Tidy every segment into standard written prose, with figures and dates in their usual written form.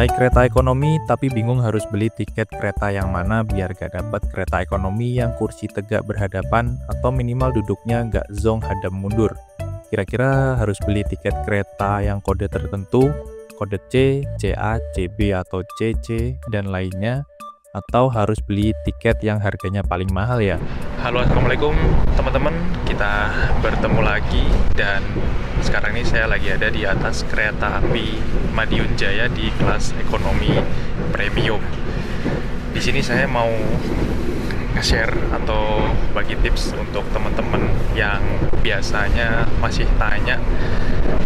Naik kereta ekonomi tapi bingung harus beli tiket kereta yang mana biar gak dapat kereta ekonomi yang kursi tegak berhadapan atau minimal duduknya gak zong hadam mundur. Kira-kira harus beli tiket kereta yang kode tertentu, kode C, CA, CB atau CC dan lainnya, atau harus beli tiket yang harganya paling mahal ya? Halo, assalamualaikum teman-teman. Kita bertemu lagi dan sekarang ini saya lagi ada di atas kereta api Madiun Jaya di kelas ekonomi premium. Di sini saya mau nge-share atau bagi tips untuk teman-teman yang biasanya masih tanya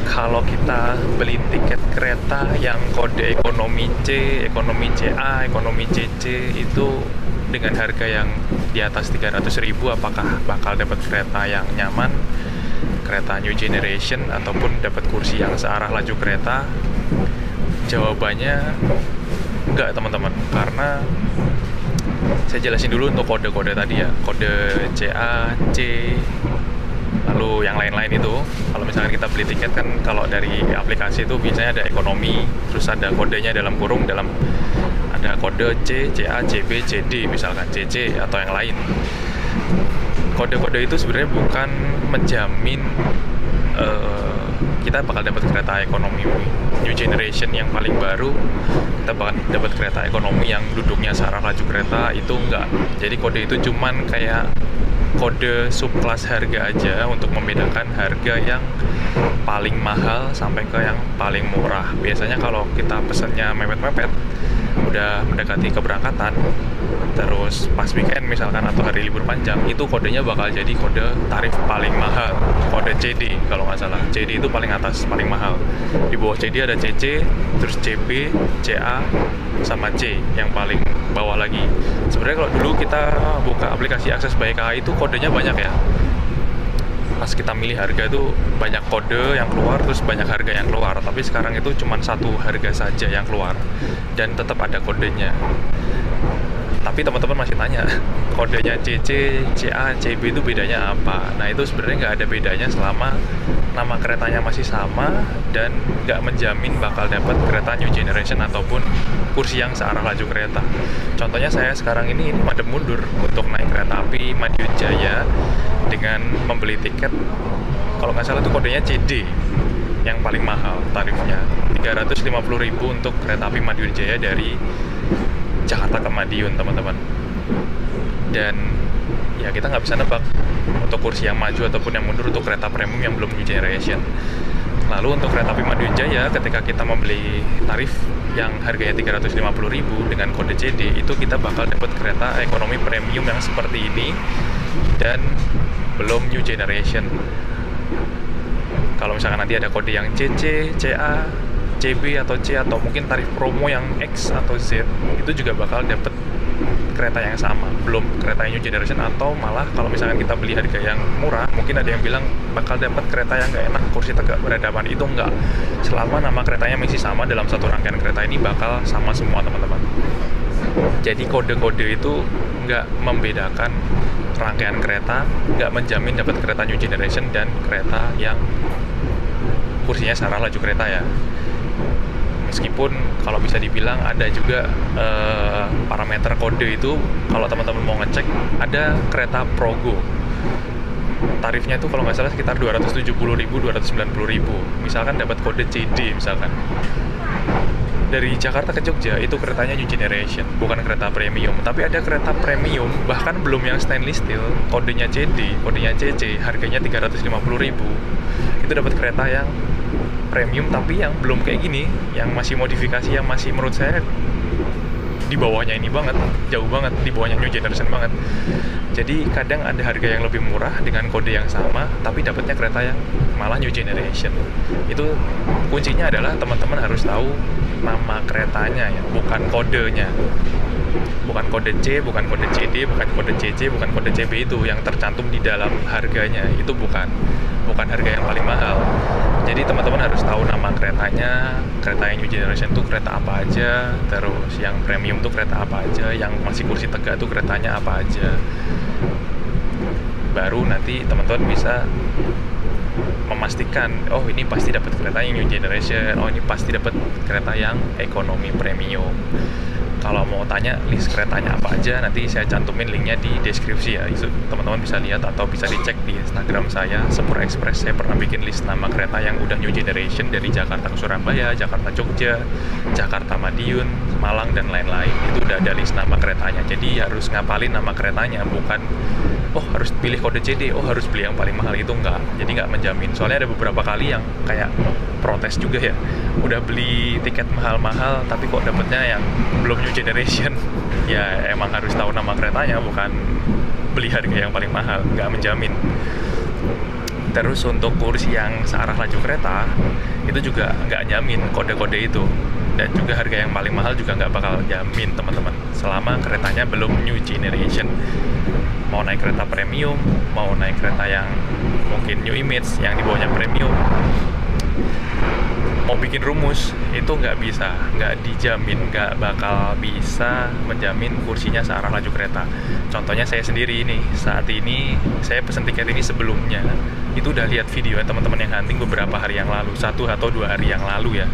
kalau kita beli tiket kereta yang kode ekonomi C, ekonomi CA, ekonomi CC itu dengan harga yang di atas 300.000 apakah bakal dapat kereta yang nyaman, kereta new generation ataupun dapat kursi yang searah laju kereta? Jawabannya enggak teman-teman, karena saya jelasin dulu untuk kode-kode tadi ya, kode CA, C, lalu yang lain-lain itu. Kalau misalkan kita beli tiket kan kalau dari aplikasi itu biasanya ada ekonomi, terus ada kodenya dalam kurung, ada kode C, CA, CB, CD, misalkan CC atau yang lain. Kode-kode itu sebenarnya bukan menjamin kita bakal dapat kereta ekonomi new generation yang paling baru, kita bakal dapat kereta ekonomi yang duduknya searah laju kereta, itu enggak. Jadi kode itu cuman kayak kode subkelas harga aja untuk membedakan harga yang paling mahal sampai ke yang paling murah. Biasanya kalau kita pesennya mepet-mepet, udah mendekati keberangkatan, terus pas weekend misalkan atau hari libur panjang, itu kodenya bakal jadi kode tarif paling mahal, kode CD kalau nggak salah. CD itu paling atas, paling mahal. Di bawah CD ada CC, terus CB, CA, sama C yang paling bawah lagi. Sebenarnya kalau dulu kita buka aplikasi Akses by KAI itu kodenya banyak ya. Pas kita milih harga itu banyak kode yang keluar, terus banyak harga yang keluar. Tapi sekarang itu cuma satu harga saja yang keluar dan tetap ada kodenya. Tapi teman-teman masih tanya, kodenya CC, CA, CB itu bedanya apa? Nah, itu sebenarnya nggak ada bedanya selama nama keretanya masih sama dan nggak menjamin bakal dapat kereta new generation ataupun kursi yang searah laju kereta. Contohnya saya sekarang ini madep mundur untuk naik kereta api Madiun Jaya dengan membeli tiket, kalau nggak salah itu kodenya CD yang paling mahal tarifnya, 350.000 untuk kereta api Madiun Jaya dari Jakarta ke Madiun teman-teman. Dan ya kita nggak bisa nebak untuk kursi yang maju ataupun yang mundur untuk kereta premium yang belum new generation. Lalu untuk kereta api Madiun Jaya, ketika kita membeli tarif yang harganya 350.000 dengan kode CD, itu kita bakal dapat kereta ekonomi premium yang seperti ini dan belum new generation. Kalau misalkan nanti ada kode yang CC, CA, CB atau C atau mungkin tarif promo yang X atau Z, itu juga bakal dapat kereta yang sama, belum kereta new generation. Atau malah kalau misalkan kita beli harga yang murah, mungkin ada yang bilang bakal dapat kereta yang nggak enak, kursi tegak berhadapan. Itu enggak, selama nama keretanya masih sama dalam satu rangkaian kereta ini bakal sama semua teman-teman. Jadi kode-kode itu nggak membedakan rangkaian kereta, nggak menjamin dapat kereta new generation dan kereta yang kursinya searah laju kereta ya. Meskipun kalau bisa dibilang ada juga parameter kode itu, kalau teman-teman mau ngecek, ada kereta Progo. Tarifnya itu kalau nggak salah sekitar 270.000, 290.000. Misalkan dapat kode CD misalkan. Dari Jakarta ke Jogja itu keretanya new generation, bukan kereta premium. Tapi ada kereta premium, bahkan belum yang stainless steel, kodenya CD, kodenya CC, harganya 350.000. Itu dapat kereta yang premium tapi yang belum kayak gini, yang masih modifikasi, yang masih menurut saya di bawahnya ini banget, jauh banget di bawahnya new generation banget. Jadi kadang ada harga yang lebih murah dengan kode yang sama tapi dapatnya kereta yang malah new generation. Itu kuncinya adalah teman-teman harus tahu nama keretanya ya, bukan kodenya. Bukan kode C, bukan kode CD, bukan kode CC, bukan kode CB itu yang tercantum di dalam harganya. Itu bukan harga yang paling mahal. Jadi teman-teman harus tahu nama keretanya, kereta yang new generation itu kereta apa aja, terus yang premium itu kereta apa aja, yang masih kursi tegak itu keretanya apa aja. Baru nanti teman-teman bisa memastikan, oh ini pasti dapat kereta yang new generation, oh ini pasti dapat kereta yang ekonomi premium. Kalau mau tanya list keretanya apa aja, nanti saya cantumin linknya di deskripsi ya. Itu teman-teman bisa lihat atau bisa dicek di Instagram saya, Sepur Express. Saya pernah bikin list nama kereta yang udah new generation dari Jakarta ke Surabaya, Jakarta Jogja, Jakarta Madiun, Malang, dan lain-lain. Itu udah ada list nama keretanya. Jadi harus ngapalin nama keretanya, bukan oh harus pilih kode CD, oh harus beli yang paling mahal. Itu enggak. Jadi nggak menjamin. Soalnya ada beberapa kali yang kayak protes juga ya, udah beli tiket mahal-mahal tapi kok dapetnya yang belum new generation. Ya emang harus tahu nama keretanya, bukan beli harga yang paling mahal, nggak menjamin. Terus untuk kursi yang searah laju kereta itu juga nggak jamin kode-kode itu, dan juga harga yang paling mahal juga nggak bakal jamin teman-teman selama keretanya belum new generation. Mau naik kereta premium, mau naik kereta yang mungkin new image yang di bawahnya premium, mau bikin rumus itu nggak bisa, nggak dijamin, nggak bakal bisa menjamin kursinya searah laju kereta. Contohnya saya sendiri ini, saat ini saya pesen tiket ini sebelumnya itu udah lihat video teman-teman yang hunting beberapa hari yang lalu, 1 atau 2 hari yang lalu ya,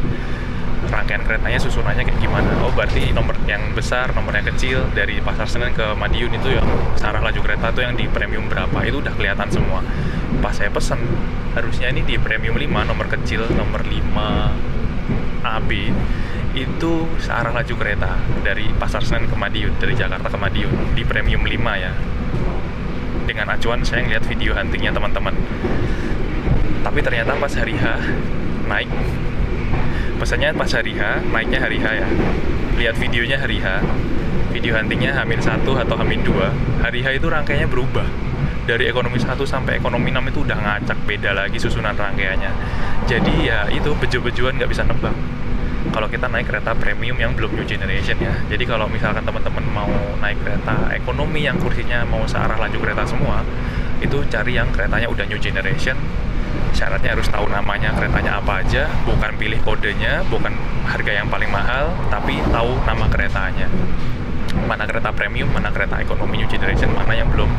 rangkaian keretanya susunannya kayak gimana. Oh berarti nomor yang besar, nomor yang kecil dari Pasar Senen ke Madiun itu yang searah laju kereta tuh yang di premium berapa, itu udah kelihatan semua. Pas saya pesen, harusnya ini di premium 5, nomor kecil, nomor 5 AB itu searah laju kereta dari Pasar Senen ke Madiun, dari Jakarta ke Madiun, di premium 5 ya, dengan acuan saya ngeliat video huntingnya teman-teman. Tapi ternyata pas hari H naik, pesannya pas hari H, naiknya hari H ya, lihat videonya hari H, video huntingnya H-1 atau H-2, hari H itu rangkaiannya berubah. Dari ekonomi 1 sampai ekonomi 6 itu udah ngacak, beda lagi susunan rangkaiannya. Jadi ya itu bejo-bejoan, nggak bisa nebak kalau kita naik kereta premium yang belum new generation ya. Jadi kalau misalkan teman-teman mau naik kereta ekonomi yang kursinya mau searah laju kereta semua, itu cari yang keretanya udah new generation. Syaratnya harus tahu namanya keretanya apa aja, bukan pilih kodenya, bukan harga yang paling mahal, tapi tahu nama keretanya. Mana kereta premium, mana kereta ekonomi new generation, mana yang belum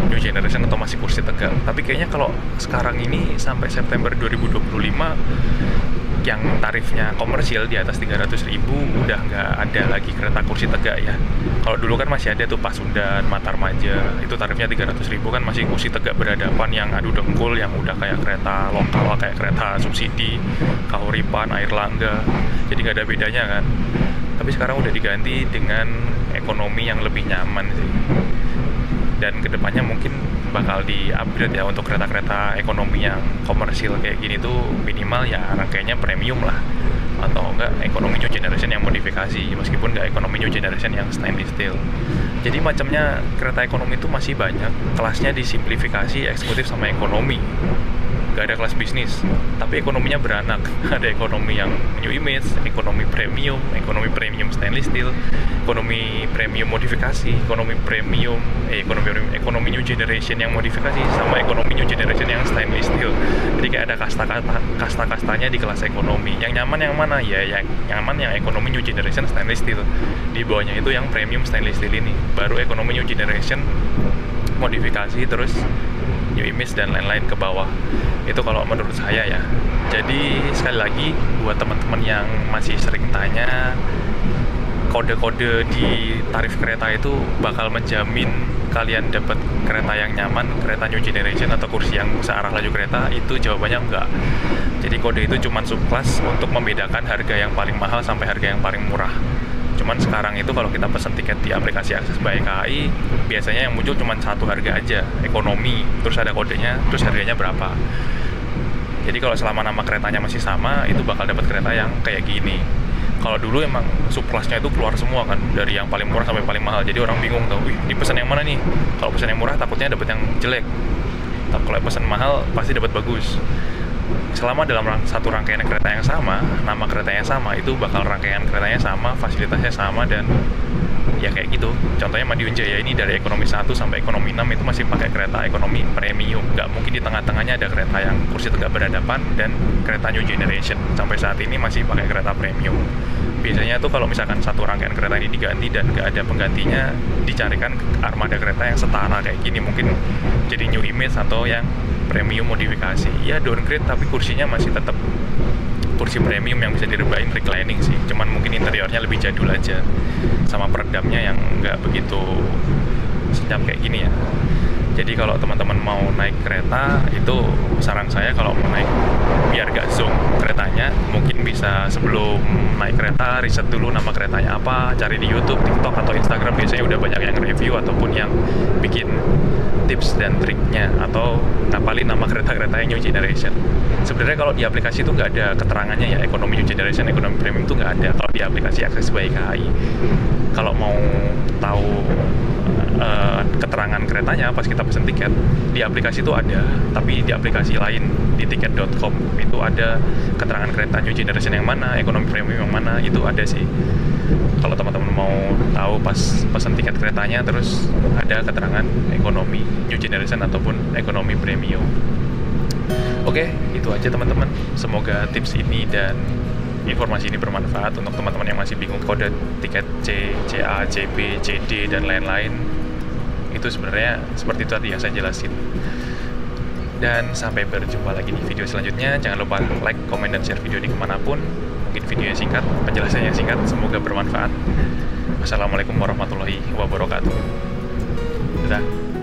new generation atau masih kursi tegak. Tapi kayaknya kalau sekarang ini sampai September 2025 yang tarifnya komersial di atas 300.000 udah nggak ada lagi kereta kursi tegak ya. Kalau dulu kan masih ada tuh Pasundan, Matarmaja, itu tarifnya 300.000 kan masih kursi tegak berhadapan yang adu dengkul, yang udah kayak kereta lokal, kayak kereta subsidi, Kahuripan, Airlangga, jadi nggak ada bedanya kan. Tapi sekarang udah diganti dengan ekonomi yang lebih nyaman sih. Dan kedepannya mungkin bakal di-upgrade ya untuk kereta-kereta ekonomi yang komersil kayak gini tuh, minimal ya rangkaiannya premium lah, atau enggak ekonomi new generation yang modifikasi, meskipun nggak ekonomi new generation yang stainless steel. Jadi macamnya kereta ekonomi itu masih banyak, kelasnya disimplifikasi, eksekutif sama ekonomi. Gak ada kelas bisnis, tapi ekonominya beranak. Ada ekonomi yang new image, ekonomi premium stainless steel, ekonomi premium modifikasi, ekonomi new generation yang modifikasi, sama ekonomi new generation yang stainless steel. Jadi kayak ada kasta-kastanya di kelas ekonomi. Yang nyaman yang mana? Ya yang nyaman yang ekonomi new generation stainless steel. Di bawahnya itu yang premium stainless steel ini. Baru ekonomi new generation modifikasi, terus new image dan lain-lain ke bawah. Itu kalau menurut saya ya. Jadi sekali lagi buat teman-teman yang masih sering tanya, kode-kode di tarif kereta itu bakal menjamin kalian dapat kereta yang nyaman, kereta new generation atau kursi yang searah laju kereta, itu jawabannya enggak. Jadi kode itu cuma subclass untuk membedakan harga yang paling mahal sampai harga yang paling murah. Cuman sekarang itu kalau kita pesen tiket di aplikasi Akses by KAI, biasanya yang muncul cuma satu harga aja, ekonomi, terus ada kodenya, terus harganya berapa. Jadi kalau selama nama keretanya masih sama, itu bakal dapat kereta yang kayak gini. Kalau dulu emang subclassnya itu keluar semua kan, dari yang paling murah sampai paling mahal. Jadi orang bingung tuh, wih, ini pesan yang mana nih? Kalau pesan yang murah takutnya dapat yang jelek. Tapi kalau pesan mahal pasti dapat bagus. Selama dalam satu rangkaian kereta yang sama, nama keretanya sama, itu bakal rangkaian keretanya sama, fasilitasnya sama, dan ya kayak gitu. Contohnya Madiun Jaya ini dari ekonomi 1 sampai ekonomi 6 itu masih pakai kereta ekonomi premium. Nggak mungkin di tengah-tengahnya ada kereta yang kursi tegak berhadapan dan kereta new generation. Sampai saat ini masih pakai kereta premium. Biasanya tuh kalau misalkan satu rangkaian kereta ini diganti dan nggak ada penggantinya, dicarikan armada kereta yang setara kayak gini, mungkin jadi new image atau yang premium modifikasi. Ya downgrade tapi kursinya masih tetap kursi premium yang bisa direbahin reclining sih, cuman mungkin interiornya lebih jadul aja, sama peredamnya yang nggak begitu senyap kayak gini ya. Jadi kalau teman-teman mau naik kereta, itu saran saya kalau mau naik biar gak zonk keretanya, mungkin bisa sebelum naik kereta riset dulu nama keretanya apa, cari di YouTube, TikTok atau Instagram, biasanya udah banyak yang review ataupun yang bikin tips dan triknya, atau ngapalin nama kereta-kereta yang new generation. Sebenarnya kalau di aplikasi itu nggak ada keterangannya ya, ekonomi new generation, ekonomi premium itu nggak ada kalau di aplikasi Akses by KAI. Kalau mau tahu keterangan keretanya pas kita pesen tiket, di aplikasi itu ada, tapi di aplikasi lain di tiket.com itu ada keterangan kereta new generation yang mana, ekonomi premium yang mana, itu ada sih. Kalau teman-teman mau tahu pas pesen tiket keretanya, terus ada keterangan ekonomi new generation ataupun ekonomi premium. Oke, itu aja teman-teman. Semoga tips ini dan informasi ini bermanfaat untuk teman-teman yang masih bingung kode tiket C, CA, CB, CD, dan lain-lain. Itu sebenarnya seperti itu tadi yang saya jelasin. Dan sampai berjumpa lagi di video selanjutnya. Jangan lupa like, komen, dan share video ini kemanapun. Mungkin videonya singkat, penjelasannya singkat. Semoga bermanfaat. Wassalamualaikum warahmatullahi wabarakatuh. Dadah.